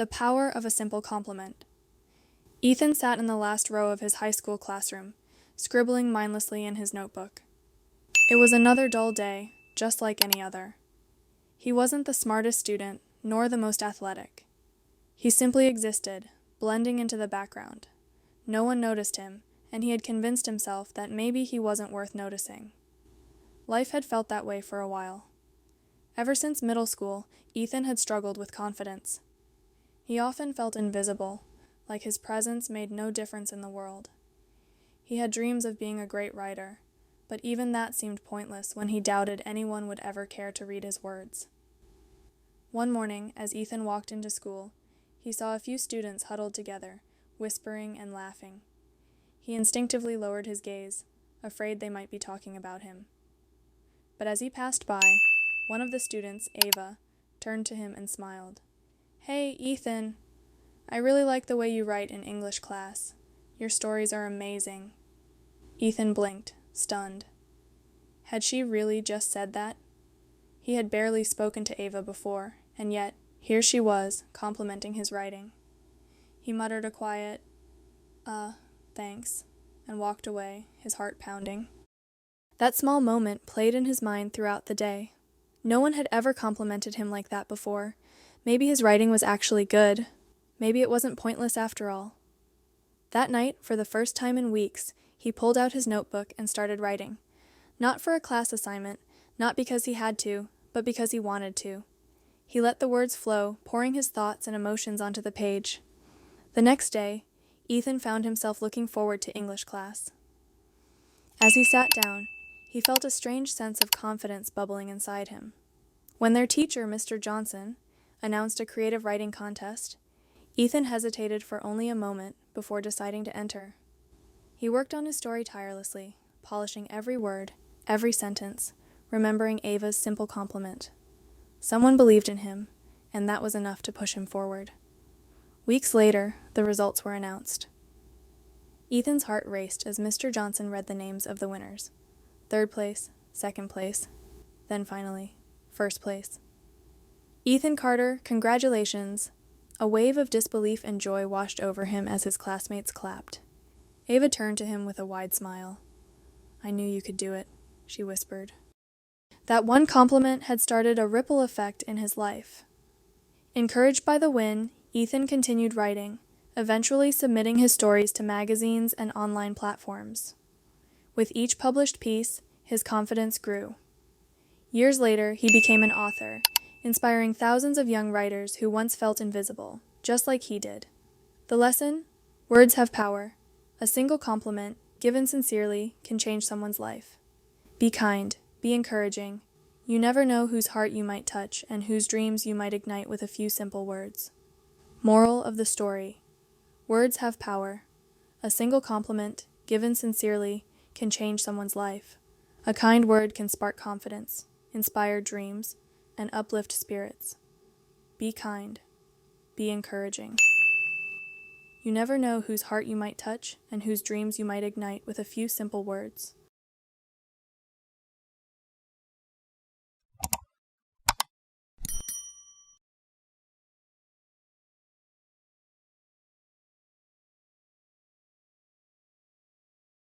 The power of a simple compliment. Ethan sat in the last row of his high school classroom, scribbling mindlessly in his notebook. It was another dull day, just like any other. He wasn't the smartest student, nor the most athletic. He simply existed, blending into the background. No one noticed him, and he had convinced himself that maybe he wasn't worth noticing. Life had felt that way for a while. Ever since middle school, Ethan had struggled with confidence. He often felt invisible, like his presence made no difference in the world. He had dreams of being a great writer, but even that seemed pointless when he doubted anyone would ever care to read his words. One morning, as Ethan walked into school, he saw a few students huddled together, whispering and laughing. He instinctively lowered his gaze, afraid they might be talking about him. But as he passed by, one of the students, Ava, turned to him and smiled. "Hey, Ethan. I really like the way you write in English class. Your stories are amazing." Ethan blinked, stunned. Had she really just said that? He had barely spoken to Ava before, and yet, here she was, complimenting his writing. He muttered a quiet, thanks, and walked away, his heart pounding. That small moment played in his mind throughout the day. No one had ever complimented him like that before. Maybe his writing was actually good. Maybe it wasn't pointless after all. That night, for the first time in weeks, he pulled out his notebook and started writing. Not for a class assignment, not because he had to, but because he wanted to. He let the words flow, pouring his thoughts and emotions onto the page. The next day, Ethan found himself looking forward to English class. As he sat down, he felt a strange sense of confidence bubbling inside him. When their teacher, Mr. Johnson, announced a creative writing contest, Ethan hesitated for only a moment before deciding to enter. He worked on his story tirelessly, polishing every word, every sentence, remembering Ava's simple compliment. Someone believed in him, and that was enough to push him forward. Weeks later, the results were announced. Ethan's heart raced as Mr. Johnson read the names of the winners. 3rd place, 2nd place, then finally, 1st place. "Ethan Carter, congratulations." A wave of disbelief and joy washed over him as his classmates clapped. Ava turned to him with a wide smile. "I knew you could do it," she whispered. That one compliment had started a ripple effect in his life. Encouraged by the win, Ethan continued writing, eventually submitting his stories to magazines and online platforms. With each published piece, his confidence grew. Years later, he became an author, inspiring thousands of young writers who once felt invisible, just like he did. The lesson? Words have power. A single compliment, given sincerely, can change someone's life. Be kind, be encouraging. You never know whose heart you might touch and whose dreams you might ignite with a few simple words. Moral of the story: words have power. A single compliment, given sincerely, can change someone's life. A kind word can spark confidence, inspire dreams, and uplift spirits. Be kind. Be encouraging. You never know whose heart you might touch and whose dreams you might ignite with a few simple words.